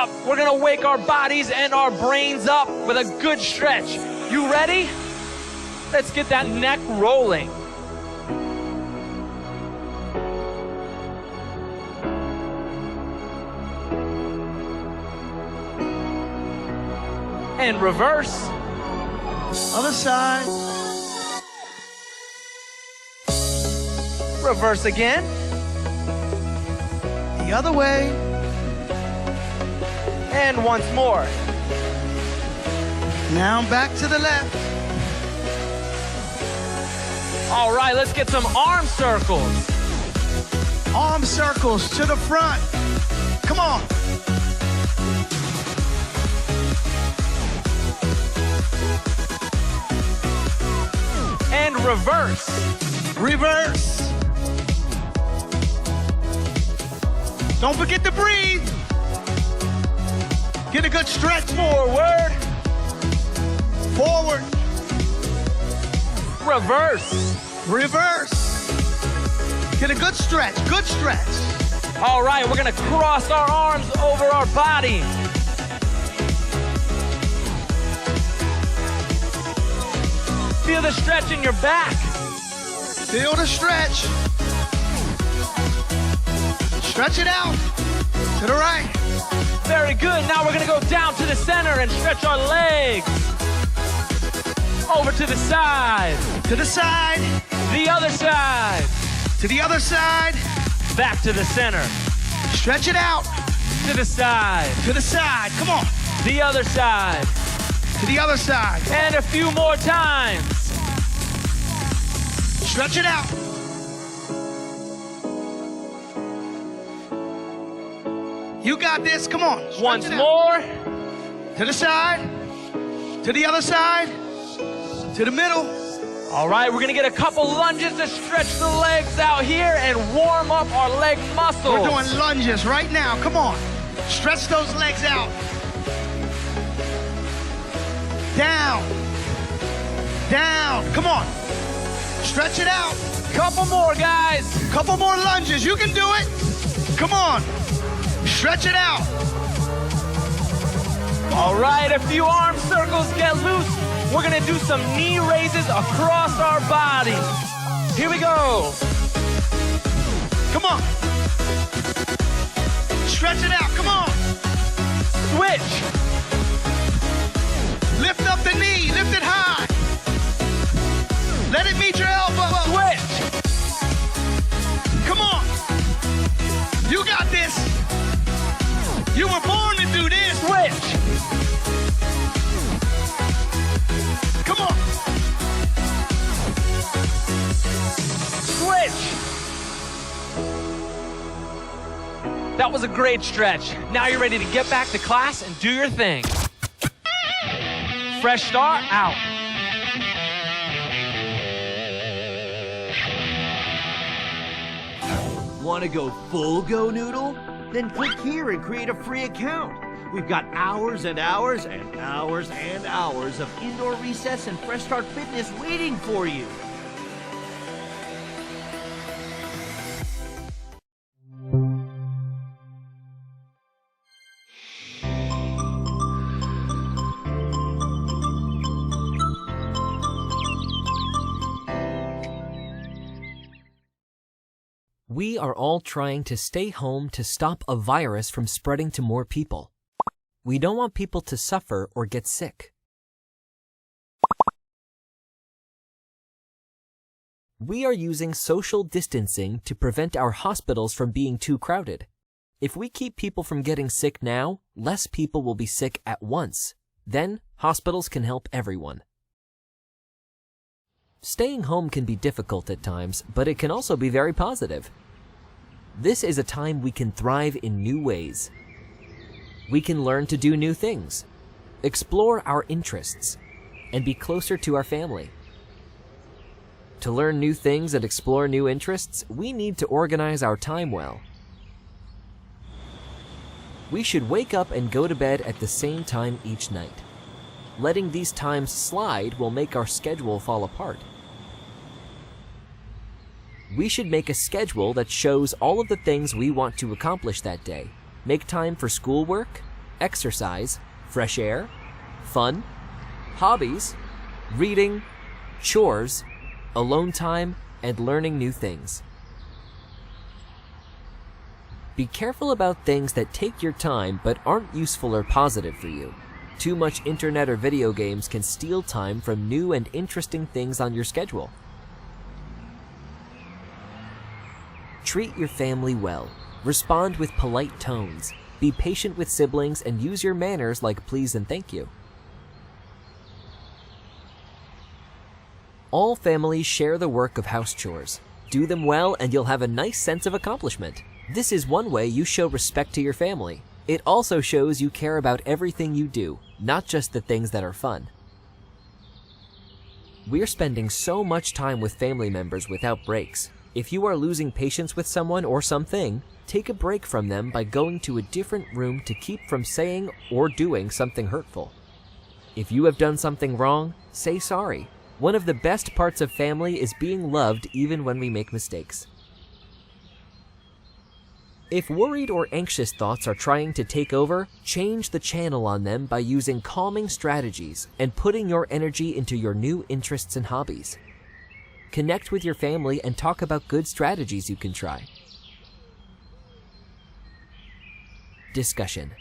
up. We're gonna wake our bodies and our brains up with a good stretch. You ready? Let's get that neck rolling. And reverse. Other side. Reverse again. The other way. And once more. Now back to the left. All right, let's get some arm circles. Arm circles to the front. Come on. And reverse. Reverse. Don't forget to breathe. Get a good stretch. Forward. Forward. Reverse. Reverse. Get a good stretch. Good stretch. All right, we're gonna cross our arms over our body. Feel the stretch in your back. Feel the stretch. Stretch it out. To the right. Very good. Now we're gonna go down to the center and stretch our legs. Over to the side. To the side. The other side. To the other side. Back to the center. Stretch it out. To the side. To the side. Come on. The other side. To the other side. And a few more times. Stretch it out. You got this. Come on. Stretch Once it out. more. To the side. To the other side. To the middle. All right, we're gonna get a couple lunges to stretch the legs out here and warm up our leg muscles. We're doing lunges right now. Come on. Stretch those legs out. Down. Down. Come on. Stretch it out. Couple more, guys. Couple more lunges. You can do it. Come on. Stretch it out. All right, a few arm circles get loose. We're gonna do some knee raises across our body. Here we go. Come on. Stretch it out. Come on. Switch. Lift up the knee. Lift it high. Let it meet your elbow. Switch. Come on. You got this. You were born to do this. Switch. Come on. Switch. That was a great stretch. Now you're ready to get back to class and do your thing. Fresh start, out. Want to go full go noodle? Then click here and create a free account. We've got hours and hours and hours and hours of indoor recess and Fresh Start Fitness waiting for you. We are all trying to stay home to stop a virus from spreading to more people. We don't want people to suffer or get sick. We are using social distancing to prevent our hospitals from being too crowded. If we keep people from getting sick now, less people will be sick at once. Then, hospitals can help everyone. Staying home can be difficult at times, but it can also be very positive. This is a time we can thrive in new ways. We can learn to do new things, explore our interests, and be closer to our family. To learn new things and explore new interests, we need to organize our time well. We should wake up and go to bed at the same time each night. Letting these times slide will make our schedule fall apart. We should make a schedule that shows all of the things we want to accomplish that day, make time for schoolwork, exercise, fresh air, fun, hobbies, reading, chores, alone time, and learning new things. Be careful about things that take your time but aren't useful or positive for you. Too much internet or video games can steal time from new and interesting things on your schedule. Treat your family well. Respond with polite tones. Be patient with siblings and use your manners like please and thank you. All families share the work of house chores. Do them well and you'll have a nice sense of accomplishment. This is one way you show respect to your family. It also shows you care about everything you do, not just the things that are fun. We're spending so much time with family members without breaks. If you are losing patience with someone or something, take a break from them by going to a different room to keep from saying or doing something hurtful. If you have done something wrong, say sorry. One of the best parts of family is being loved even when we make mistakes. If worried or anxious thoughts are trying to take over, change the channel on them by using calming strategies and putting your energy into your new interests and hobbies. Connect with your family and talk about good strategies you can try. Discussion.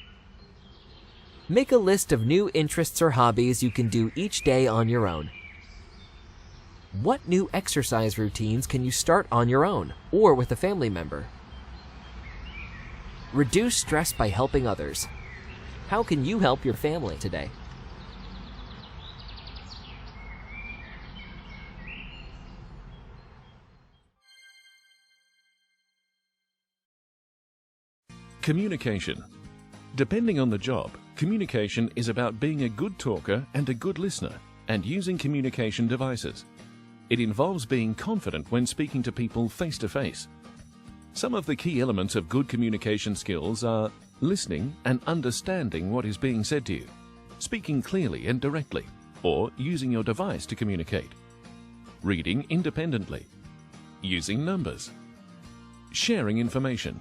Make a list of new interests or hobbies you can do each day on your own. What new exercise routines can you start on your own or with a family member? Reduce stress by helping others. How can you help your family today? Communication. Depending on the job, communication is about being a good talker and a good listener, and using communication devices. It involves being confident when speaking to people face to face. Some of the key elements of good communication skills are listening and understanding what is being said to you, speaking clearly and directly, or using your device to communicate, reading independently, using numbers, sharing information.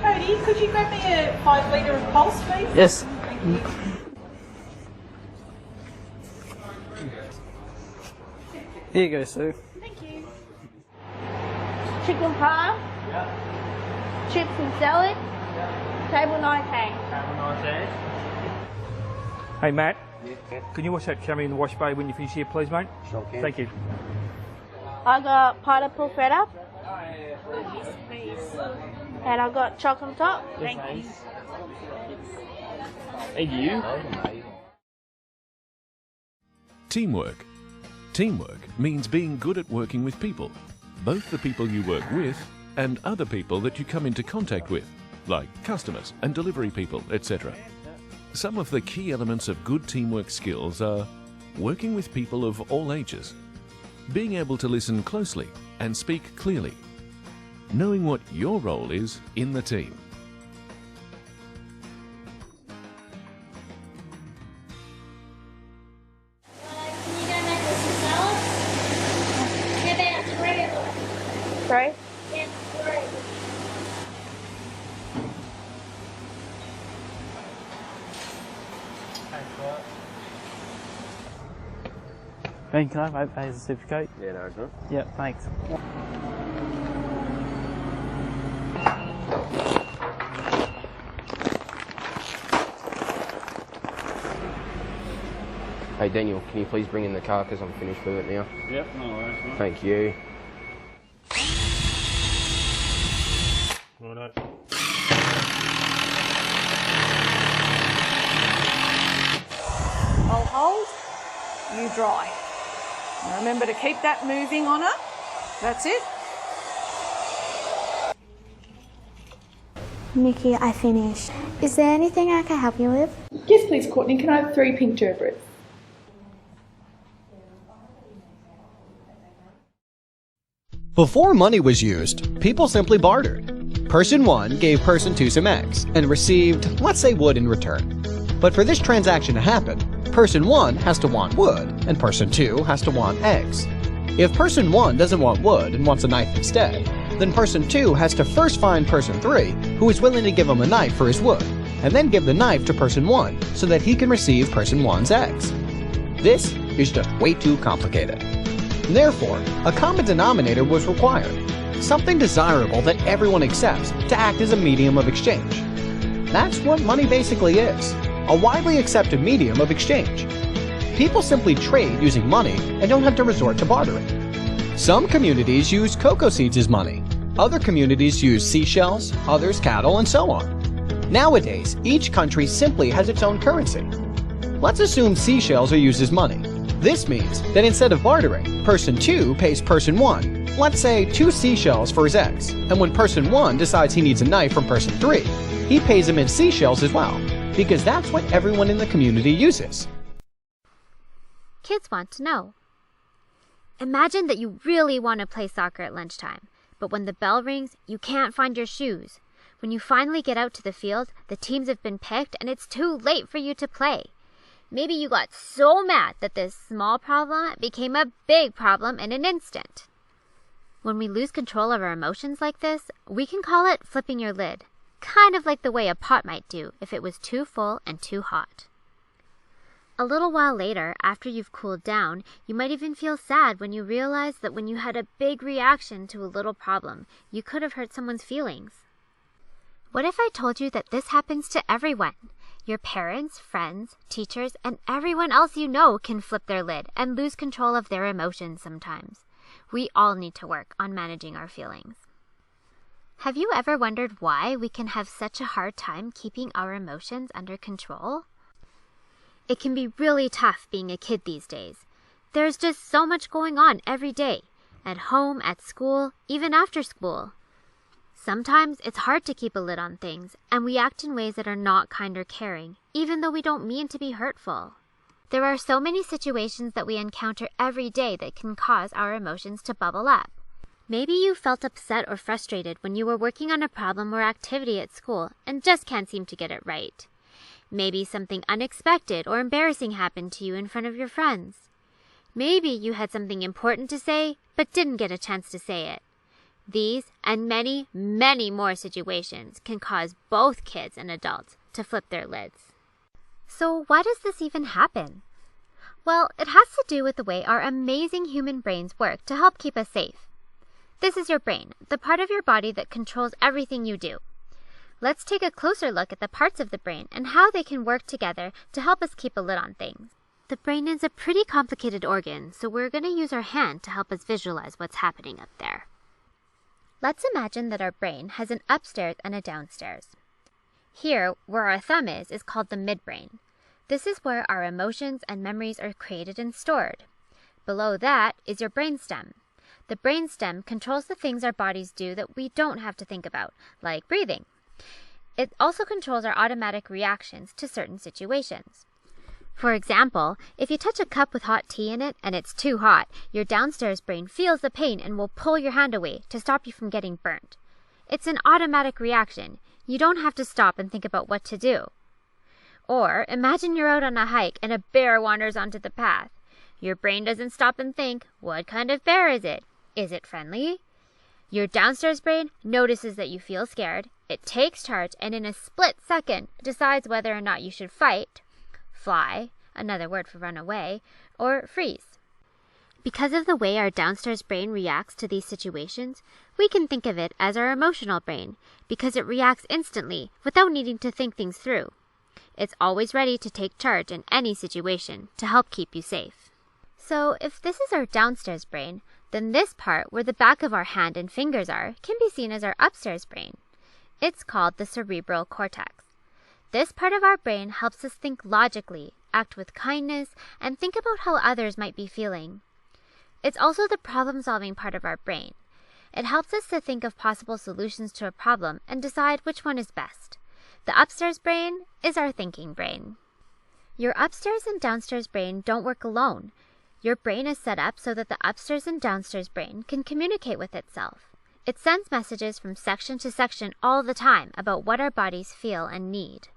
Cody, could you grab me a 5 litre of Pulse, please? Yes. Here you go, Sue. Thank you. Chicken parm, chips and salad, table 19. Hey Matt, can you wash that camera in the wash bay when you finish here, please, mate? Sure can. Thank you. I got pineapple feta. And I got chocolate top. Thank you. Thank you. Teamwork. Teamwork means being good at working with people, both the people you work with and other people that you come into contact with, like customers and delivery people, etc. Some of the key elements of good teamwork skills are working with people of all ages, being able to listen closely and speak clearly, knowing what your role is in the team. Sorry? Ben, can I have 8 days of certificate? Yeah, no, it's not. Yeah, thanks. Hey Daniel, can you please bring in the car because I'm finished with it now? Yep, no worries, mate. Thank you. Righto. I'll hold, you dry. Now remember to keep that moving on her. That's it. Nikki, I finished. Is there anything I can help you with? Yes, please, Courtney. Can I have 3 pink gerbils? Before money was used, people simply bartered. Person 1 gave Person 2 some eggs and received, let's say, wood in return. But for this transaction to happen, Person 1 has to want wood and Person 2 has to want eggs. If person 1 doesn't want wood and wants a knife instead, then person 2 has to first find person 3 who is willing to give him a knife for his wood, and then give the knife to person 1 so that he can receive person 1's eggs. This is just way too complicated. Therefore, a common denominator was required, something desirable that everyone accepts to act as a medium of exchange. That's what money basically is, a widely accepted medium of exchange. People simply trade using money and don't have to resort to bartering. Some communities use cocoa seeds as money, other communities use seashells, others cattle, and so on. Nowadays, each country simply has its own currency. Let's assume seashells are used as money. This means that instead of bartering, person 2 pays person 1, let's say 2 seashells for his eggs, and when person 1 decides he needs a knife from person 3, he pays him in seashells as well, because that's what everyone in the community uses. Kids want to know. Imagine that you really want to play soccer at lunchtime, but when the bell rings, you can't find your shoes. When you finally get out to the field, the teams have been picked and it's too late for you to play. Maybe you got so mad that this small problem became a big problem in an instant. When we lose control of our emotions like this, we can call it flipping your lid, kind of like the way a pot might do if it was too full and too hot. A little while later, after you've cooled down, you might even feel sad when you realize that when you had a big reaction to a little problem, you could have hurt someone's feelings. What if I told you that this happens to everyone? Your parents, friends, teachers, and everyone else you know can flip their lid and lose control of their emotions sometimes. We all need to work on managing our feelings. Have you ever wondered why we can have such a hard time keeping our emotions under control? It can be really tough being a kid these days. There's just so much going on every day, at home, at school, even after school. Sometimes it's hard to keep a lid on things, and we act in ways that are not kind or caring, even though we don't mean to be hurtful. There are so many situations that we encounter every day that can cause our emotions to bubble up. Maybe you felt upset or frustrated when you were working on a problem or activity at school and just can't seem to get it right. Maybe something unexpected or embarrassing happened to you in front of your friends. Maybe you had something important to say, but didn't get a chance to say it. These and many, many more situations can cause both kids and adults to flip their lids. So why does this even happen? Well, it has to do with the way our amazing human brains work to help keep us safe. This is your brain, the part of your body that controls everything you do. Let's take a closer look at the parts of the brain and how they can work together to help us keep a lid on things. The brain is a pretty complicated organ, so we're going to use our hand to help us visualize what's happening up there. Let's imagine that our brain has an upstairs and a downstairs. Here, where our thumb is called the midbrain. This is where our emotions and memories are created and stored. Below that is your brainstem. The brainstem controls the things our bodies do that we don't have to think about, like breathing. It also controls our automatic reactions to certain situations. For example, if you touch a cup with hot tea in it and it's too hot, your downstairs brain feels the pain and will pull your hand away to stop you from getting burnt. It's an automatic reaction. You don't have to stop and think about what to do. Or imagine you're out on a hike and a bear wanders onto the path. Your brain doesn't stop and think, what kind of bear is it? Is it friendly? Your downstairs brain notices that you feel scared. It takes charge and in a split second decides whether or not you should fight, fly, another word for run away, or freeze. Because of the way our downstairs brain reacts to these situations, we can think of it as our emotional brain because it reacts instantly without needing to think things through. It's always ready to take charge in any situation to help keep you safe. So if this is our downstairs brain, then this part where the back of our hand and fingers are can be seen as our upstairs brain. It's called the cerebral cortex. This part of our brain helps us think logically, act with kindness, and think about how others might be feeling. It's also the problem-solving part of our brain. It helps us to think of possible solutions to a problem and decide which one is best. The upstairs brain is our thinking brain. Your upstairs and downstairs brain don't work alone. Your brain is set up so that the upstairs and downstairs brain can communicate with itself. It sends messages from section to section all the time about what our bodies feel and need.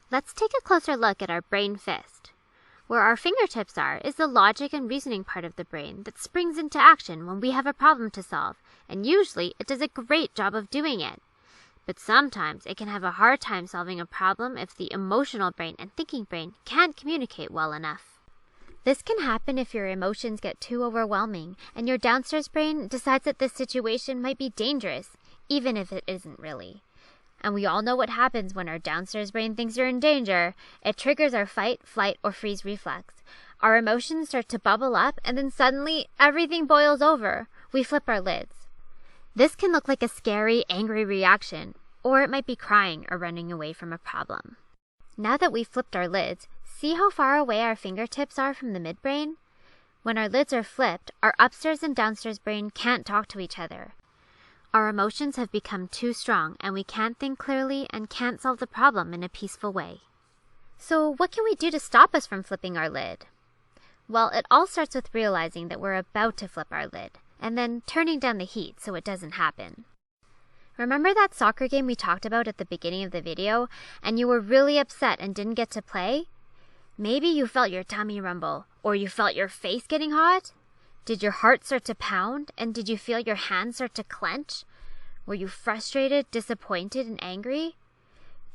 Let's take a closer look at our brain fist. Where our fingertips are is the logic and reasoning part of the brain that springs into action when we have a problem to solve, and usually it does a great job of doing it. But sometimes it can have a hard time solving a problem if the emotional brain and thinking brain can't communicate well enough. This can happen if your emotions get too overwhelming and your downstairs brain decides that this situation might be dangerous, even if it isn't really. And we all know what happens when our downstairs brain thinks you're in danger. It triggers our fight, flight, or freeze reflex. Our emotions start to bubble up, and then suddenly everything boils over. We flip our lids. This can look like a scary, angry reaction, or it might be crying or running away from a problem. Now that we've flipped our lids, see how far away our fingertips are from the midbrain? When our lids are flipped, our upstairs and downstairs brain can't talk to each other. Our emotions have become too strong, and we can't think clearly and can't solve the problem in a peaceful way. So what can we do to stop us from flipping our lid? Well, it all starts with realizing that we're about to flip our lid, and then turning down the heat so it doesn't happen. Remember that soccer game we talked about at the beginning of the video, and you were really upset and didn't get to play? Maybe you felt your tummy rumble, or you felt your face getting hot? Did your heart start to pound, and did you feel your hands start to clench? Were you frustrated, disappointed, and angry?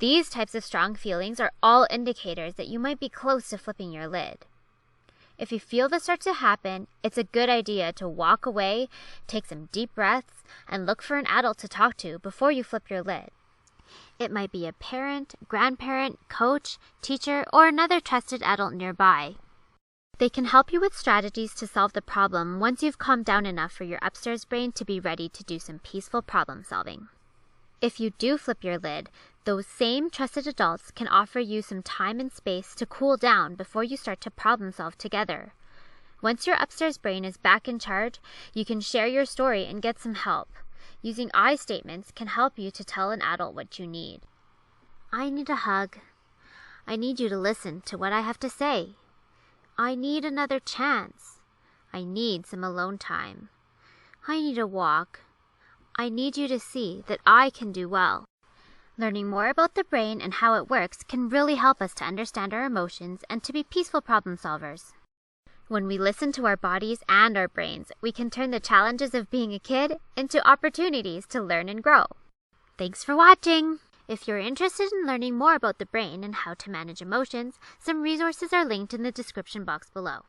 These types of strong feelings are all indicators that you might be close to flipping your lid. If you feel this start to happen, it's a good idea to walk away, take some deep breaths, and look for an adult to talk to before you flip your lid. It might be a parent, grandparent, coach, teacher, or another trusted adult nearby. They can help you with strategies to solve the problem once you've calmed down enough for your upstairs brain to be ready to do some peaceful problem solving. If you do flip your lid, those same trusted adults can offer you some time and space to cool down before you start to problem solve together. Once your upstairs brain is back in charge, you can share your story and get some help. Using I statements can help you to tell an adult what you need. I need a hug. I need you to listen to what I have to say. I need another chance. I need some alone time. I need a walk. I need you to see that I can do well. Learning more about the brain and how it works can really help us to understand our emotions and to be peaceful problem solvers. When we listen to our bodies and our brains, we can turn the challenges of being a kid into opportunities to learn and grow. Thanks for watching! If you're interested in learning more about the brain and how to manage emotions, some resources are linked in the description box below.